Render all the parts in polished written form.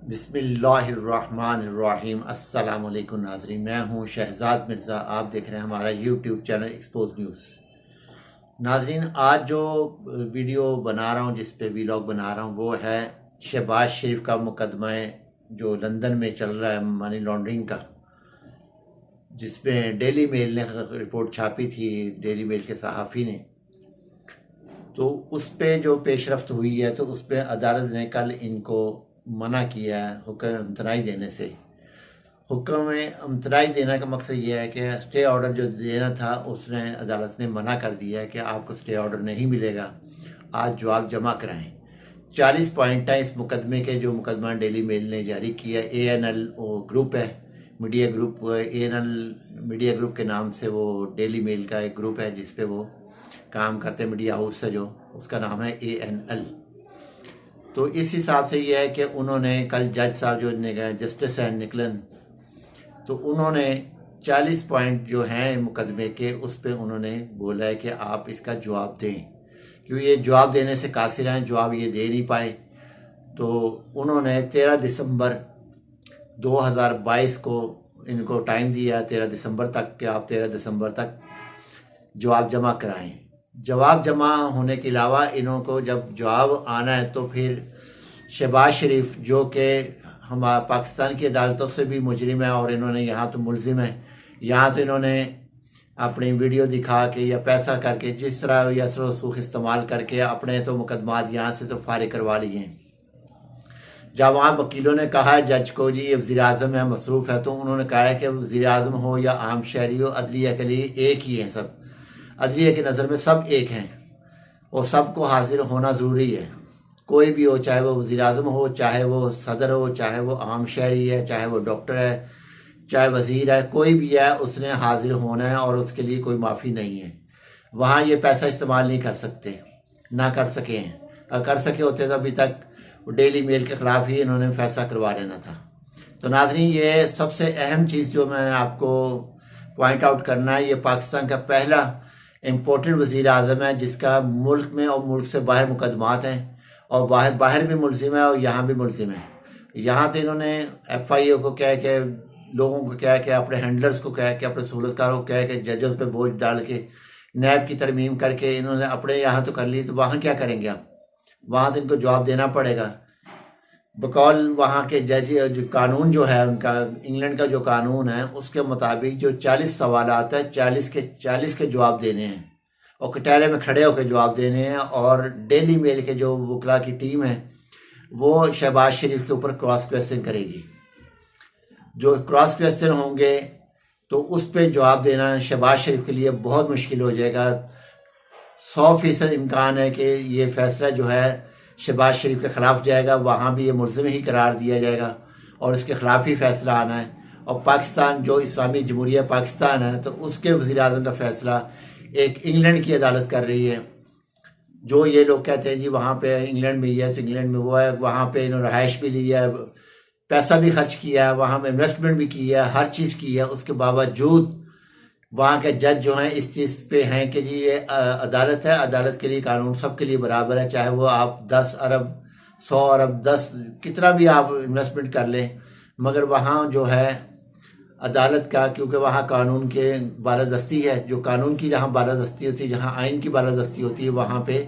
बिस्मिल्लाहिर्रहमानिर्रहीम। अस्सलाम वालेकुम नाज़रीन, मैं हूं शहजाद मिर्ज़ा। आप देख रहे हैं हमारा यूट्यूब चैनल एक्सपोज न्यूज़। नाज़रीन, आज जो वीडियो बना रहा हूं, जिस पे वीलॉग बना रहा हूं, वो है शहबाज शरीफ का मुकदमा जो लंदन में चल रहा है मनी लॉन्ड्रिंग का, जिसमें डेली मेल ने रिपोर्ट छापी थी, डेली मेल के सहाफ़ी ने। तो उस पर जो पेशरफ्त हुई है, तो उस पर अदालत ने कल इनको मना किया है हुक्म इम्तनाई देने से। हुक्म इम्तनाई देने का मकसद ये है कि स्टे ऑर्डर जो देना था, उसने अदालत ने मना कर दिया है कि आपको स्टे ऑर्डर नहीं मिलेगा, आज जवाब जमा कराएं। 40 पॉइंट है इस मुकदमे के, जो मुकदमा डेली मेल ने जारी किया। ANL वो ग्रुप है, media group, ANL media group के नाम से वो डेली मेल का एक ग्रुप है जिस पे वो काम करते हैं, मीडिया हाउस से, जो उसका नाम है ANL। तो इस हिसाब से यह है कि उन्होंने कल जज साहब जो जस्टिस हैं निकलन, तो उन्होंने 40 पॉइंट जो हैं मुकदमे के, उस पे उन्होंने बोला है कि आप इसका जवाब दें, क्योंकि ये जवाब देने से कासिर हैं, जवाब ये दे नहीं पाए। तो उन्होंने 13 दिसंबर 2022 को इनको टाइम दिया, 13 दिसंबर तक कि आप 13 दिसंबर तक जवाब जमा कराएं। जवाब जमा होने के अलावा इनको जब जवाब आना है, तो फिर शहबाज शरीफ जो कि हमारा पाकिस्तान की अदालतों से भी मुजरिम है, और इन्होंने यहाँ तो मुलजिम है, यहाँ तो इन्होंने अपनी वीडियो दिखा के या पैसा करके, जिस तरह या असर वसूख इस्तेमाल करके अपने तो मुकदमात यहाँ से तो फारिग करवा लिए हैं। जब वहाँ वकीलों ने कहा है जज को, जी ये वज़ीर आज़म है, मसरूफ़ है, तो उन्होंने कहा है कि वज़ीर आज़म हो या आम शहरी हो, अदलिया के लिए एक ही हैं सब। अदलिया की नज़र में सब एक हैं और सबको हाजिर होना ज़रूरी है। कोई भी हो, चाहे वो वज़ीर आज़म हो, चाहे वो सदर हो, चाहे वो आम शहरी है, चाहे वो डॉक्टर है, चाहे वज़ीर है, कोई भी है, उसने हाजिर होना है और उसके लिए कोई माफ़ी नहीं है। वहाँ ये पैसा इस्तेमाल नहीं कर सकते, ना कर सके हैं। अगर कर सके होते तो अभी तक डेली मेल के ख़िलाफ़ ही इन्होंने फैसला करवा लेना था। तो नाज़रीन, ये सबसे अहम चीज़ जो मैंने आपको पॉइंट आउट करना है, ये पाकिस्तान का पहला इम्पोर्टेड वज़ीर आज़म है जिसका मुल्क में और मुल्क से बाहर मुकदमात हैं, और बाहर भी मुलजिम है और यहाँ भी मुलजिम है। यहाँ तो इन्होंने FIA को कह के, लोगों को कह के, अपने हैंडलर्स को कह के, अपने सहूलतकारों को कह के, जजों पे बोझ डाल के, नैब की तरमीम करके इन्होंने अपने यहाँ तो कर ली, तो वहाँ क्या करेंगे आप? वहाँ तो इनको जवाब देना पड़ेगा। बकौल वहाँ के जज, जो कानून जो है उनका, इंग्लैंड का जो कानून है, उसके मुताबिक जो 40 सवाल आता है, 40 के जवाब देने हैं और कटहरे में खड़े होकर जवाब देने हैं। और डेली मेल के जो वकला की टीम है, वो शहबाज शरीफ के ऊपर क्रॉस क्वेश्चन करेगी। जो क्रॉस क्वेश्चन होंगे तो उस पर जवाब देना शहबाज शरीफ के लिए बहुत मुश्किल हो जाएगा। 100% इम्कान है कि ये फैसला जो है शहबाज शरीफ के ख़िलाफ़ जाएगा, वहाँ भी ये मुलज़िम ही करार दिया जाएगा और इसके ख़िलाफ़ ही फैसला आना है। और पाकिस्तान जो इस्लामी जमहूरिया पाकिस्तान है, तो उसके वज़ीर आज़म का फ़ैसला एक इंग्लैंड की अदालत कर रही है। जो ये लोग कहते हैं जी वहाँ पे इंग्लैंड में ही है, तो इंग्लैंड में वो है, वहाँ पे इन्होंने रहाइश भी ली है, पैसा भी खर्च किया है, वहाँ में इन्वेस्टमेंट भी की है, हर चीज़ की है। उसके बावजूद वहाँ के जज जो हैं इस चीज़ पे हैं कि जी ये अदालत है, अदालत के लिए कानून सबके लिए बराबर है, चाहे वो आप 10 अरब 100 अरब 10 कितना भी आप इन्वेस्टमेंट कर लें, मगर वहाँ जो है अदालत का, क्योंकि वहाँ कानून के बालादस्ती है, जो कानून की जहाँ बालादस्ती होती है, जहाँ आइन की बालादस्ती होती है, वहाँ पे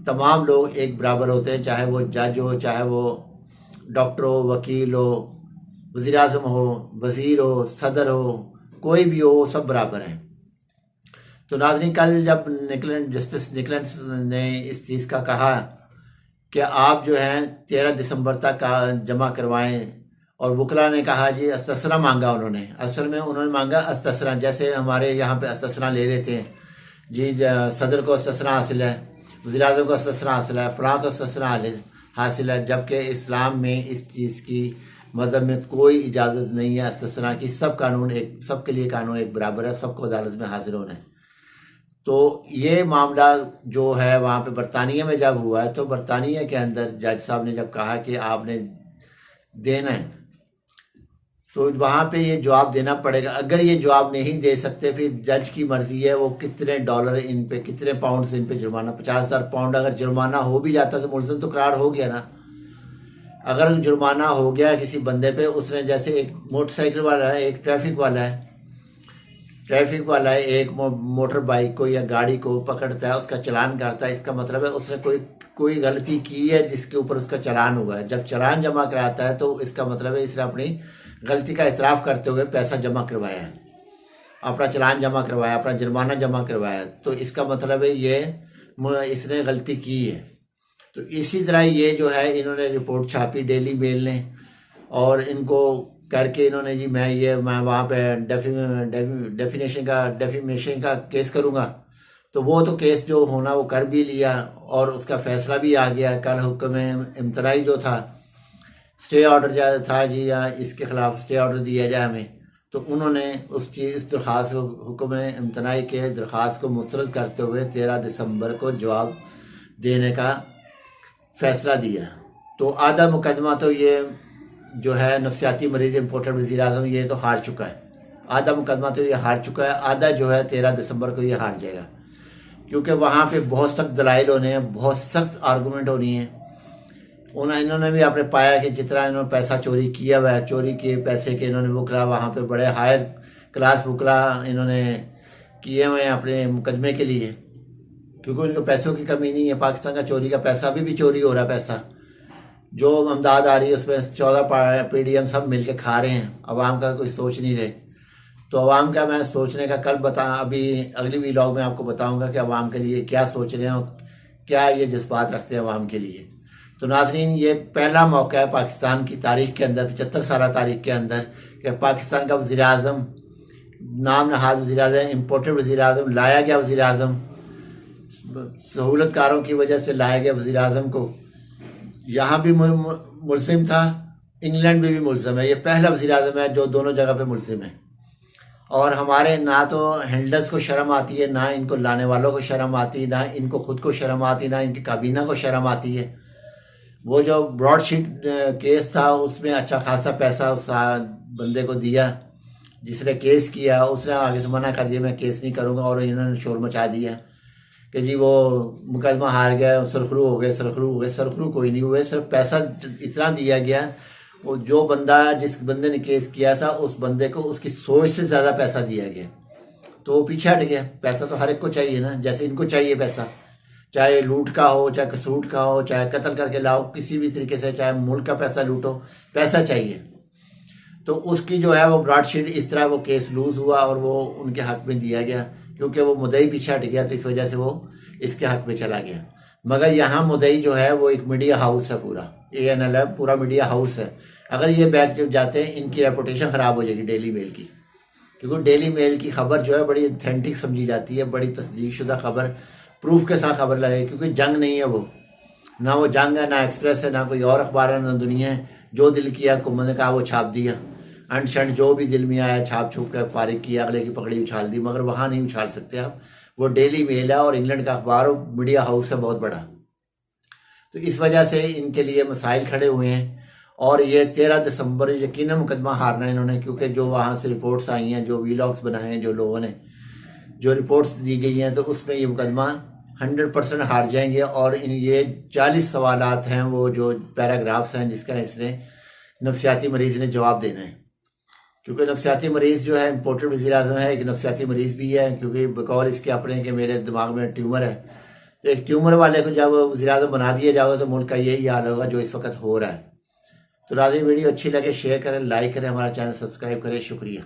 तमाम लोग एक बराबर होते हैं, चाहे वो जज हो, चाहे वो डॉक्टर हो, वकील हो, वज़ीर आज़म हो, वज़ीर हो, सदर हो, कोई भी हो, सब बराबर हैं। तो नाज़रीन, कल जब जस्टिस निकलन ने इस चीज़ का कहा कि आप जो हैं 13 दिसंबर तक जमा करवाएं, और वकला ने कहा जी अस्तसरा मांगा उन्होंने, असल में उन्होंने मांगा अस्तसरा, जैसे हमारे यहाँ पे अस्तसरा ले लेते हैं जी, सदर को अस्तसरा हासिल है, वज़ीर आज़म को अस्तसरा हासिल है, फ़लाँ को अस्तसरा हासिल है, जबकि इस्लाम में इस चीज़ की, मज़हब में कोई इजाज़त नहीं है अस्तसरा की। सब कानून एक, सबके लिए कानून एक बराबर है, सबको अदालत में हाजिर होना है। तो ये मामला जो है वहाँ पे बरतानिया में जब हुआ है, तो बरतानिया के अंदर जज साहब ने जब कहा कि आपने देना है, तो वहाँ पे ये जवाब देना पड़ेगा। अगर ये जवाब नहीं दे सकते, फिर जज की मर्ज़ी है वो कितने डॉलर इन पे, कितने पाउंड इन पे जुर्माना, 50,000 पाउंड अगर जुर्माना हो भी जाता तो मुलज़िम तो करार हो गया ना। अगर जुर्माना हो गया किसी बंदे पे, उसने जैसे एक मोटरसाइकिल वाला है, एक ट्रैफिक वाला है, एक मोटर बाइक को या गाड़ी को पकड़ता है, उसका चालान करता है, इसका मतलब है उसने कोई गलती की है जिसके ऊपर उसका चालान हुआ है। जब चालान जमा कराता है तो इसका मतलब है इसने अपनी गलती का इतराफ़ करते हुए पैसा जमा करवाया है, अपना चालान जमा करवाया, अपना जुर्माना जमा करवाया, तो इसका मतलब है ये इसने गलती की है। तो इसी तरह ये जो है इन्होंने रिपोर्ट छापी डेली मेल ने, और इनको करके इन्होंने जी मैं वहाँ पे डेफिमेशन का केस करूँगा। तो वो तो केस जो होना वो कर भी लिया और उसका फैसला भी आ गया। कल हुक्म इम्तनाई जो था, स्टे ऑर्डर था जी, या इसके ख़िलाफ़ स्टे ऑर्डर दिया जाए हमें, तो उन्होंने इस दरख्वास्त को, हुक्म इम्तनाई के दरख्वास्त को मुस्तरद करते हुए 13 दिसंबर को जवाब देने का फ़ैसला दिया। तो आधा मुकदमा तो ये जो है नफसियाती मरीज़ इम्पोर्टेड वज़ीर-ए-आज़म, ये तो हार चुका है। आधा मुकदमा तो ये हार चुका है, आधा जो है 13 दिसंबर को ये हार जाएगा, क्योंकि वहाँ पे बहुत सख्त दलाइल होने हैं, बहुत सख्त आर्गूमेंट होनी है। इन्होंने भी आपने पाया कि जितना इन्होंने पैसा चोरी किया हुआ है, चोरी किए पैसे के इन्होंने वकला वहाँ पे बड़े हायर क्लास वकला इन्होंने किए हुए हैं अपने मुकदमे के लिए, क्योंकि उनको पैसों की कमी नहीं है। पाकिस्तान का चोरी का पैसा अभी भी चोरी हो रहा है, पैसा जो अमदाद आ रही है उसमें 14 PDM सब मिल के खा रहे हैं, अवाम का कोई सोच नहीं रहे। तो अवाम का मैं सोचने का कल अभी अगली व्लॉग में आपको बताऊंगा कि अवाम के लिए क्या सोच रहे हैं और क्या ये जज्बात रखते हैं अवाम के लिए। तो नाज़रीन, ये पहला मौका है पाकिस्तान की तारीख के अंदर, 75 साल तारीख के अंदर, कि पाकिस्तान का वज़ीर-ए-आज़म, नाम नहाद वज़ीर-ए-आज़म, इम्पोर्टेड वज़ीर-ए-आज़म, लाया गया वज़ीर-ए-आज़म, सहूलतकारों की वजह से लाया गया वज़ीर-ए-आज़म को यहाँ भी मुलजिम था, इंग्लैंड में भी मुलजिम है। ये पहला वज़ीर-ए-आज़म है जो दोनों जगह पे मुलजिम है। और हमारे ना तो हैंडलर्स को शर्म आती है, ना इनको लाने वालों को शर्म आती है, ना इनको खुद को शर्म आती है, ना इनकी काबीना को शर्म आती है। वो जो ब्रॉडशीट केस था उसमें अच्छा खासा पैसा उस बंदे को दिया जिसने केस किया, उसने आगे से मना कर दिया मैं केस नहीं करूँगा, और इन्होंने शोर मचा दिया कि जी वो मुकदमा हार गया, सरखरू हो गए। सरखरू कोई नहीं हुए, सिर्फ पैसा इतना दिया गया। वो जो बंदा, जिस बंदे ने केस किया था, उस बंदे को उसकी सोच से ज़्यादा पैसा दिया गया, तो वो पीछे हट गया। पैसा तो हर एक को चाहिए ना, जैसे इनको चाहिए पैसा, चाहे लूट का हो, चाहे कसूट का हो, चाहे कत्ल करके लाओ, किसी भी तरीके से, चाहे मुल्क का पैसा लूटो, पैसा चाहिए। तो उसकी जो है वो ब्रॉडशीट इस तरह वो केस लूज़ हुआ और वो उनके हक़ में दिया गया, क्योंकि वो मुद्दई पीछे हट गया, तो इस वजह से वो इसके हक़ में चला गया। मगर यहाँ मुद्दई जो है वो एक मीडिया हाउस है, पूरा ANLM पूरा मीडिया हाउस है। अगर ये बैग जब जाते हैं, इनकी रेपुटेशन ख़राब हो जाएगी डेली मेल की, क्योंकि डेली मेल की खबर जो है बड़ी ऑथेंटिक समझी जाती है, बड़ी तस्दीक़शुदा खबर, प्रूफ के साथ खबर लगे, क्योंकि जंग नहीं है वो, ना वो जंग है, ना एक्सप्रेस है, ना कोई और अखबार है, ना दुनिया है। जो दिल किया हुकूमत ने कहा वो छाप दिया, अंड शंड जो भी दिल में आया छाप छूप कर फारिग किया, अगले की पकड़ी उछाल दी। मगर वहाँ नहीं उछाल सकते आप, वो डेली मेल है और इंग्लैंड का अखबार और मीडिया हाउस है बहुत बड़ा। तो इस वजह से इनके लिए मसाइल खड़े हुए हैं, और ये 13 दिसंबर यकीनन मुकदमा हारना है इन्होंने, क्योंकि जो वहाँ से रिपोर्ट्स आई हैं, जो व्लॉग्स बनाए हैं, जो लोगों ने जो रिपोर्ट्स दी गई हैं, तो उसमें ये मुकदमा 100% हार जाएंगे। और ये 40 सवालात हैं, वो जो पैराग्राफ्स हैं जिसका इसने नफसियाती मरीज़ ने जवाब देना है, क्योंकि नफसियाती मरीज़ जो है इम्पोर्टेड वज़ीर-ए-आज़म है, एक नफसियाती मरीज़ भी है, क्योंकि बकौल इसके अपने कि मेरे दिमाग में ट्यूमर है। तो एक ट्यूमर वाले को जब वज़ीर-ए-आज़म बना दिया जाएगा तो मुल्क का यही हाल होगा जो इस वक्त हो रहा है। तो नाज़रीन, वीडियो अच्छी लगे शेयर करें, लाइक करें, हमारा चैनल सब्सक्राइब करें। शुक्रिया।